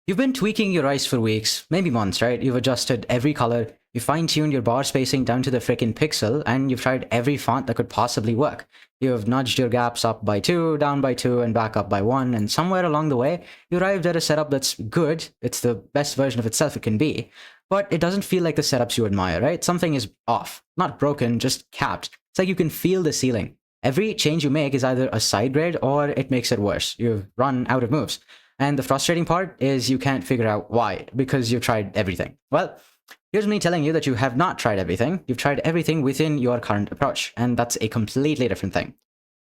You've been tweaking your rice for weeks, maybe months, right? You've adjusted every color, you fine-tuned your bar spacing down to the frickin' pixel, and you've tried every font that could possibly work. You've nudged your gaps up by 2, down by 2, and back up by 1, and somewhere along the way, you arrived at a setup that's good, it's the best version of itself it can be, but it doesn't feel like the setups you admire, right? Something is off. Not broken, just capped. It's like you can feel the ceiling. Every change you make is either a side grade or it makes it worse. You've run out of moves. And the frustrating part is you can't figure out why, because you've tried everything. Well, here's me telling you that you have not tried everything. You've tried everything within your current approach, and that's a completely different thing.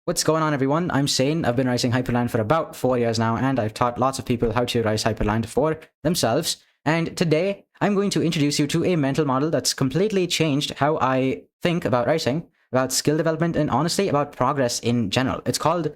What's going on, everyone? I'm Sane. I've been rising Hyprland for about 4 years now, and I've taught lots of people how to rise Hyprland for themselves. And today, I'm going to introduce you to a mental model that's completely changed how I think about rising, about skill development, and honestly, about progress in general. It's called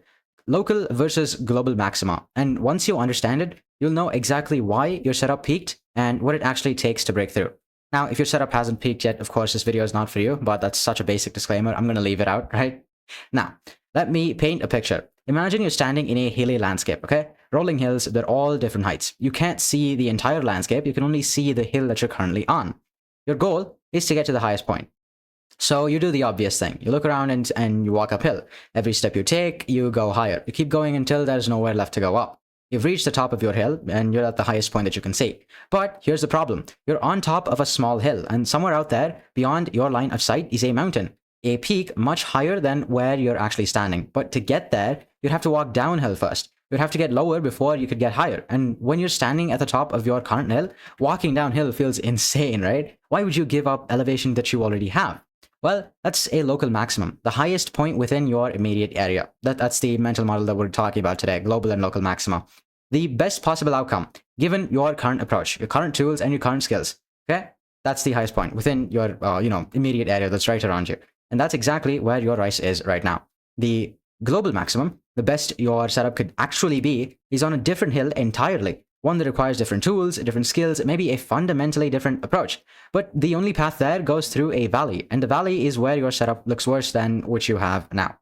local versus global maxima. And once you understand it, you'll know exactly why your setup peaked and what it actually takes to break through. Now, if your setup hasn't peaked yet, of course, this video is not for you, but that's such a basic disclaimer. I'm going to leave it out, right? Now, let me paint a picture. Imagine you're standing in a hilly landscape, okay? Rolling hills, they're all different heights. You can't see the entire landscape. You can only see the hill that you're currently on. Your goal is to get to the highest point. So you do the obvious thing. You look around and you walk uphill. Every step you take, you go higher. You keep going until there's nowhere left to go up. You've reached the top of your hill and you're at the highest point that you can see. But here's the problem. You're on top of a small hill, and somewhere out there, beyond your line of sight, is a mountain. A peak much higher than where you're actually standing. But to get there, you'd have to walk downhill first. You'd have to get lower before you could get higher. And when you're standing at the top of your current hill, walking downhill feels insane, right? Why would you give up elevation that you already have? Well, that's a local maximum, the highest point within your immediate area. That's the mental model that we're talking about today, global and local maxima. The best possible outcome, given your current approach, your current tools, and your current skills. Okay? That's the highest point within your immediate area that's right around you. And that's exactly where your rice is right now. The global maximum, the best your setup could actually be, is on a different hill entirely. One that requires different tools, different skills, maybe a fundamentally different approach. But the only path there goes through a valley, and the valley is where your setup looks worse than what you have now.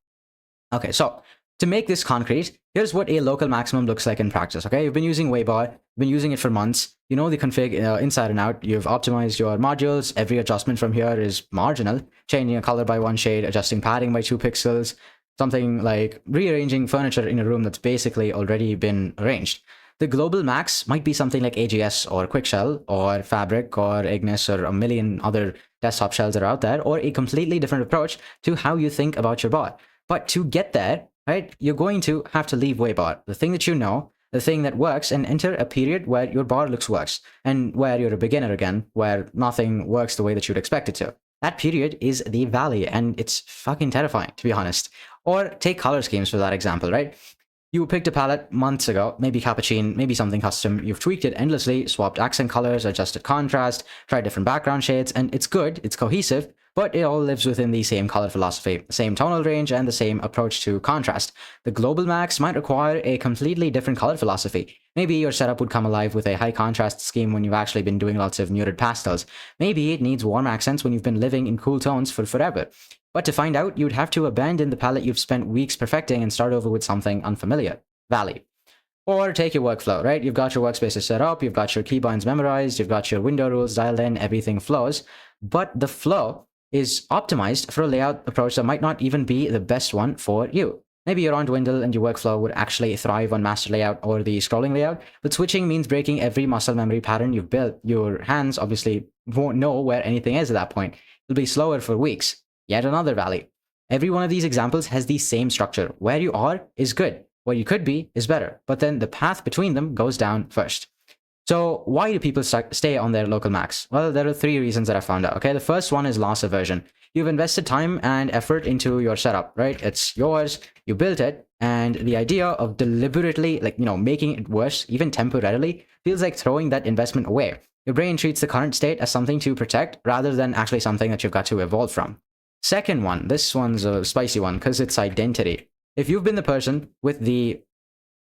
Okay, so to make this concrete, here's what a local maximum looks like in practice, okay? You've been using waybar, been using it for months, you know the config inside and out, you've optimized your modules, every adjustment from here is marginal, changing a color by 1 shade, adjusting padding by 2 pixels, something like rearranging furniture in a room that's basically already been arranged. The global max might be something like AGS or Quickshell or Fabric or Ignis or a million other desktop shells that are out there, or a completely different approach to how you think about your bar. But to get there, right, you're going to have to leave waybar, the thing that you know, the thing that works, and enter a period where your bar looks worse and where you're a beginner again, where nothing works the way that you'd expect it to. That period is the valley, and it's fucking terrifying, to be honest. Or take color schemes for that example, right? You picked a palette months ago, maybe Capuchin, maybe something custom. You've tweaked it endlessly, swapped accent colors, adjusted contrast, tried different background shades, and it's good, it's cohesive, but it all lives within the same color philosophy, same tonal range, and the same approach to contrast. The global max might require a completely different color philosophy. Maybe your setup would come alive with a high contrast scheme when you've actually been doing lots of muted pastels. Maybe it needs warm accents when you've been living in cool tones for forever. But to find out, you'd have to abandon the palette you've spent weeks perfecting and start over with something unfamiliar. Valley. Or take your workflow, right? You've got your workspaces set up, you've got your keybinds memorized, you've got your window rules dialed in, everything flows. But the flow is optimized for a layout approach that might not even be the best one for you. Maybe you're on Dwindle and your workflow would actually thrive on master layout or the scrolling layout, but switching means breaking every muscle memory pattern you've built. Your hands obviously won't know where anything is at that point. It'll be slower for weeks. Yet another valley. Every one of these examples has the same structure. Where you are is good. Where you could be is better. But then the path between them goes down first. So why do people stay on their local max? Well, there are 3 reasons that I found out, okay? The first one is loss aversion. You've invested time and effort into your setup, right? It's yours, you built it, and the idea of deliberately, making it worse, even temporarily, feels like throwing that investment away. Your brain treats the current state as something to protect rather than actually something that you've got to evolve from. Second one, this one's a spicy one because it's identity. If you've been the person with the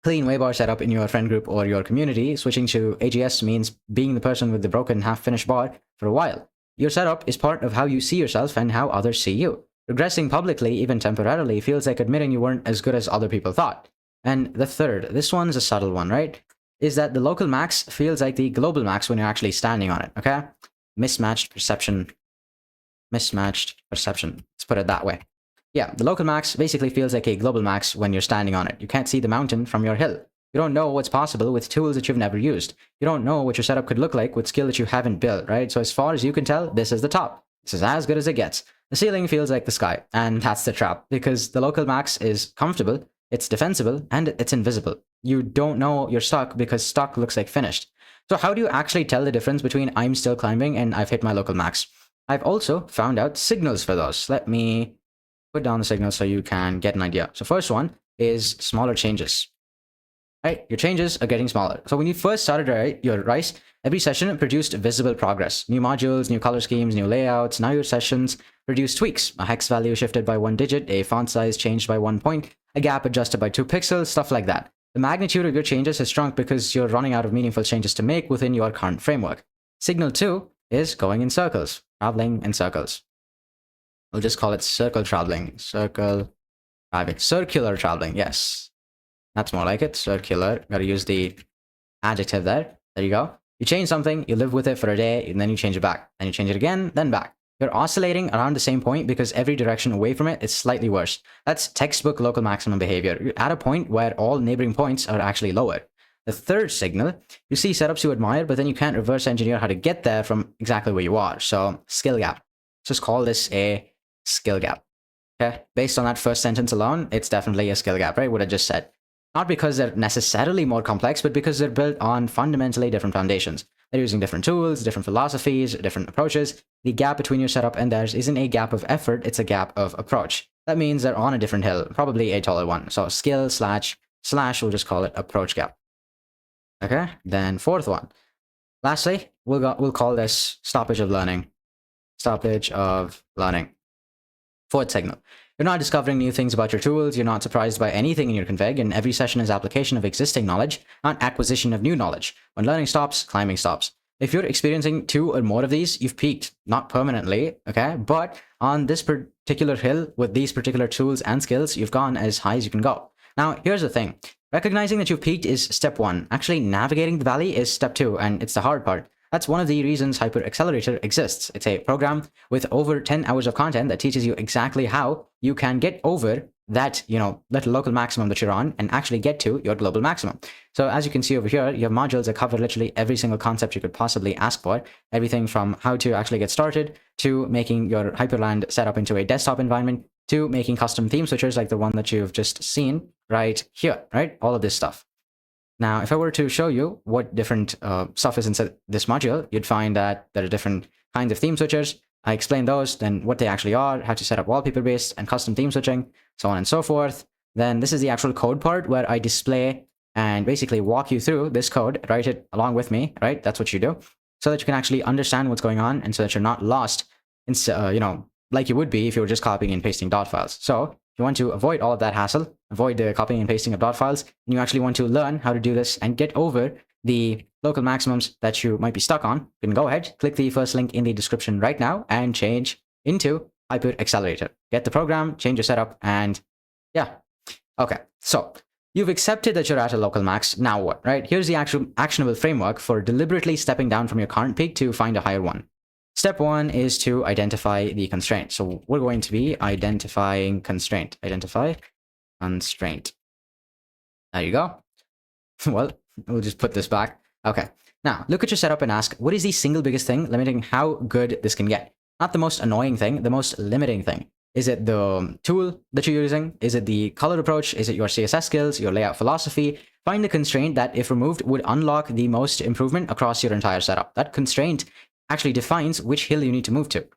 clean waybar setup in your friend group or your community, switching to AGS means being the person with the broken half-finished bar for a while. Your setup is part of how you see yourself and how others see you. Regressing publicly, even temporarily, feels like admitting you weren't as good as other people thought. And the third, this one's a subtle one, right? is that the local max feels like the global max when you're actually standing on it, okay? Mismatched perception. Let's put it that way. Yeah, the local max basically feels like a global max when you're standing on it. You can't see the mountain from your hill. You don't know what's possible with tools that you've never used. You don't know what your setup could look like with skill that you haven't built, right? So as far as you can tell, this is the top. This is as good as it gets. The ceiling feels like the sky, and that's the trap, because the local max is comfortable, it's defensible, and it's invisible. You don't know you're stuck because stuck looks like finished. So how do you actually tell the difference between I'm still climbing and I've hit my local max? I've also found out signals for those. Let me put down the signals so you can get an idea. So first one is smaller changes. Right, your changes are getting smaller. So when you first started your Rice, every session produced visible progress. New modules, new color schemes, new layouts. Now your sessions produce tweaks. A hex value shifted by 1 digit, a font size changed by 1 point, a gap adjusted by 2 pixels, stuff like that. The magnitude of your changes has shrunk because you're running out of meaningful changes to make within your current framework. Signal 2 is going in circles, traveling in circles. We'll just call it circle traveling. Circular traveling, yes. That's more like it. Circular. Gotta use the adjective there. There you go. You change something, you live with it for a day, and then you change it back. Then you change it again, then back. You're oscillating around the same point because every direction away from it is slightly worse. That's textbook local maximum behavior. You're at a point where all neighboring points are actually lower. The third signal, you see setups you admire, but then you can't reverse engineer how to get there from exactly where you are. So, skill gap. Let's just call this a skill gap. Okay? Based on that first sentence alone, it's definitely a skill gap, right? What I just said. Not because they're necessarily more complex, but because they're built on fundamentally different foundations. They're using different tools, different philosophies, different approaches. The gap between your setup and theirs isn't a gap of effort, it's a gap of approach. That means they're on a different hill, probably a taller one. So skill / we'll just call it approach gap. Okay, then fourth one. Lastly, we'll call this stoppage of learning. Stoppage of learning. Fourth signal. You're not discovering new things about your tools, you're not surprised by anything in your config, and every session is application of existing knowledge, not acquisition of new knowledge. When learning stops, climbing stops. If you're experiencing 2 or more of these, you've peaked. Not permanently, okay? But on this particular hill, with these particular tools and skills, you've gone as high as you can go. Now, here's the thing. Recognizing that you've peaked is step 1. Actually, navigating the valley is step 2, and it's the hard part. That's one of the reasons Hyper Accelerator exists. It's a program with over 10 hours of content that teaches you exactly how you can get over that, little local maximum that you're on and actually get to your global maximum. So as you can see over here, you have modules that cover literally every single concept you could possibly ask for. Everything from how to actually get started to making your Hyprland setup into a desktop environment to making custom theme switchers like the one that you've just seen right here, right? All of this stuff. Now, if I were to show you what different stuff is inside this module, you'd find that there are different kinds of theme switchers. I explain those, then what they actually are, how to set up wallpaper-based and custom theme switching, so on and so forth. Then this is the actual code part where I display and basically walk you through this code, write it along with me, right? That's what you do, so that you can actually understand what's going on and so that you're not lost, in, like you would be if you were just copying and pasting dot files. So you want to avoid all of that hassle, avoid the copying and pasting of dot files, and you actually want to learn how to do this and get over the local maximums that you might be stuck on. You can go ahead, click the first link in the description right now and change into Hyper Accelerator. Get the program, change your setup, and yeah. Okay, so you've accepted that you're at a local max. Now what, right? Here's the actual actionable framework for deliberately stepping down from your current peak to find a higher one. Step 1 is to identify the constraint. So we're going to be identifying constraint. Identify constraint. There you go. Well, we'll just put this back. Okay. Now, look at your setup and ask, what is the single biggest thing limiting how good this can get? Not the most annoying thing, the most limiting thing. Is it the tool that you're using? Is it the color approach? Is it your CSS skills, your layout philosophy? Find the constraint that, if removed, would unlock the most improvement across your entire setup. That constraint actually defines which hill you need to move to.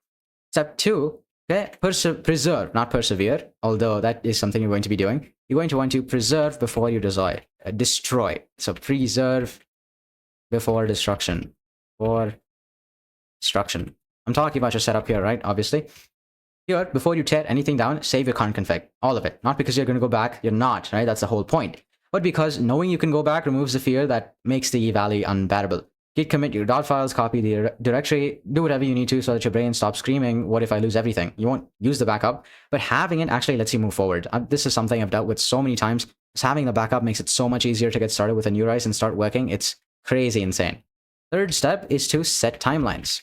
Step 2, okay, preserve, not persevere, although that is something you're going to be doing. You're going to want to preserve before you destroy. So preserve before destruction. I'm talking about your setup here, right? Obviously. Here, before you tear anything down, save your current config. All of it. Not because you're going to go back. You're not, right? That's the whole point. But because knowing you can go back removes the fear that makes the valley unbearable. Git commit your .files, copy the directory, do whatever you need to so that your brain stops screaming, what if I lose everything? You won't use the backup, but having it actually lets you move forward. This is something I've dealt with so many times. Just having the backup makes it so much easier to get started with a new rise and start working. It's crazy insane. Third step is to set timelines.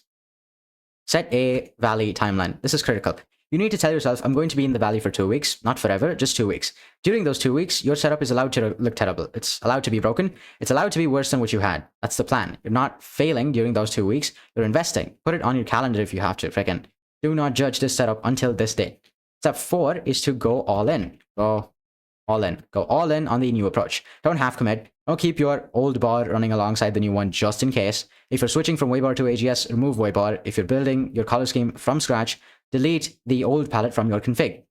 Set a valley timeline. This is critical. You need to tell yourself, I'm going to be in the valley for 2 weeks, not forever, just 2 weeks. During those 2 weeks, your setup is allowed to look terrible. It's allowed to be broken. It's allowed to be worse than what you had. That's the plan. You're not failing during those 2 weeks. You're investing. Put it on your calendar if you have to. Freaking do not judge this setup until this day. Step 4 is to go all in. Go all in. Go all in on the new approach. Don't half commit. Don't keep your old bar running alongside the new one just in case. If you're switching from waybar to AGS, remove waybar. If you're building your color scheme from scratch, delete the old palette from your config.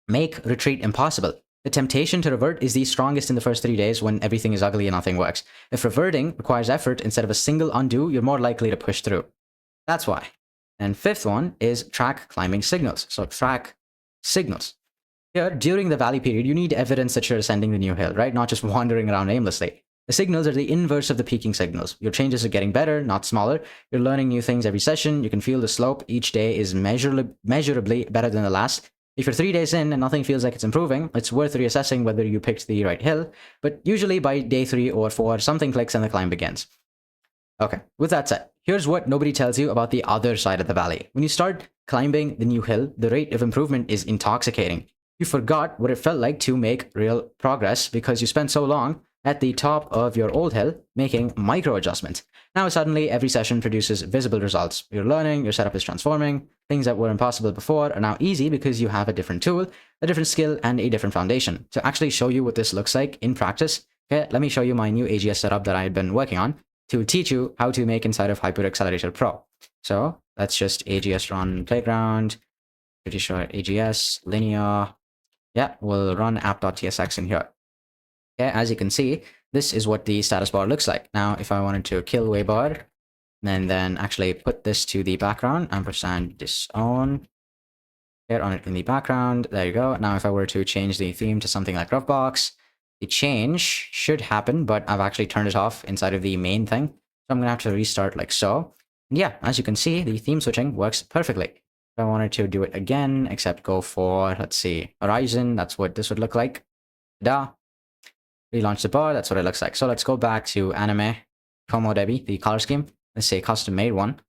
Make retreat impossible. The temptation to revert is the strongest in the first 3 days when everything is ugly and nothing works. If reverting requires effort instead of a single undo, you're more likely to push through. That's why. And fifth one is track climbing signals. So track signals. Here, during the valley period, you need evidence that you're ascending the new hill, right? Not just wandering around aimlessly. The signals are the inverse of the peaking signals. Your changes are getting better, not smaller. You're learning new things every session. You can feel the slope. Each day is measurably better than the last. If you're 3 days in and nothing feels like it's improving, it's worth reassessing whether you picked the right hill. But usually by day 3 or 4, something clicks and the climb begins. Okay, with that said, here's what nobody tells you about the other side of the valley. When you start climbing the new hill, the rate of improvement is intoxicating. You forgot what it felt like to make real progress because you spent so long at the top of your old hill making micro adjustments. Now suddenly every session produces visible results. You're learning, your setup is transforming. Things that were impossible before are now easy because you have a different tool, a different skill, and a different foundation. To actually show you what this looks like in practice, okay, let me show you my new AGS setup that I had been working on to teach you how to make inside of HyperAccelerator Pro. So let's just AGS run playground, pretty sure AGS, linear. Yeah, we'll run app.tsx in here. Okay, as you can see, this is what the status bar looks like. Now, if I wanted to kill waybar, and then actually put this to the background, ampersand disown, here on it in the background, there you go. Now, if I were to change the theme to something like roughbox, the change should happen, but I've actually turned it off inside of the main thing. So I'm gonna have to restart like so. And yeah, as you can see, the theme switching works perfectly. If I wanted to do it again, except go for, let's see, Horizon, that's what this would look like. Da. Relaunch the bar, that's what it looks like. So let's go back to anime, Como Debbie, the color scheme. Let's say custom made one.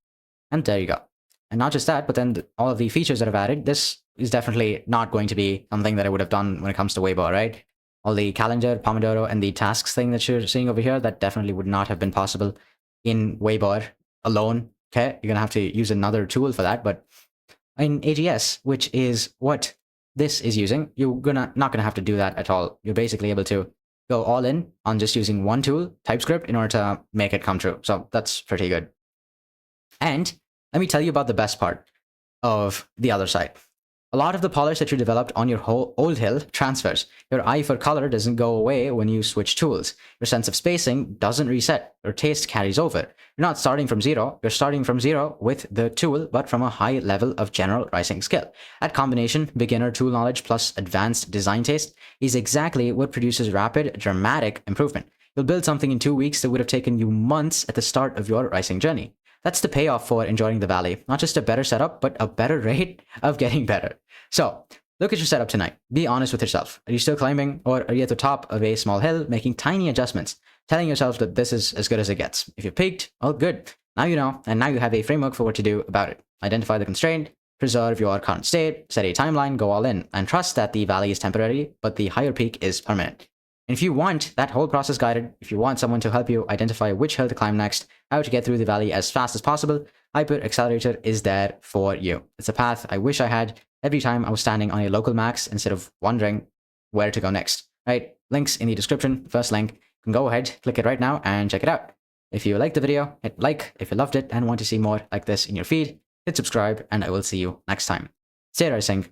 And there you go. And not just that, but then all of the features that I've added, this is definitely not going to be something that I would have done when it comes to waybar, right? All the calendar, Pomodoro, and the tasks thing that you're seeing over here, that definitely would not have been possible in waybar alone. Okay, you're gonna have to use another tool for that, but in AGS, which is what this is using, you're not gonna have to do that at all. You're basically able to go all in on just using one tool, TypeScript, in order to make it come true. So that's pretty good. And let me tell you about the best part of the other side. A lot of the polish that you developed on your whole old hill transfers. Your eye for color doesn't go away when you switch tools. Your sense of spacing doesn't reset. Your taste carries over. You're not starting from zero. You're starting from zero with the tool, but from a high level of general rising skill. That combination, beginner tool knowledge plus advanced design taste, is exactly what produces rapid, dramatic improvement. You'll build something in 2 weeks that would have taken you months at the start of your rising journey. That's the payoff for enjoying the valley. Not just a better setup, but a better rate of getting better. So, look at your setup tonight. Be honest with yourself. Are you still climbing, or are you at the top of a small hill making tiny adjustments, telling yourself that this is as good as it gets? If you peaked, oh good. Now you know, and now you have a framework for what to do about it. Identify the constraint, preserve your current state, set a timeline, go all in, and trust that the valley is temporary, but the higher peak is permanent. And if you want that whole process guided, if you want someone to help you identify which hill to climb next, how to get through the valley as fast as possible, HyperAccelerator is there for you. It's a path I wish I had every time I was standing on a local max instead of wondering where to go next, right? Links in the description, first link. You can go ahead, click it right now and check it out. If you liked the video, hit like. If you loved it and want to see more like this in your feed, hit subscribe, and I will see you next time. Stay rising.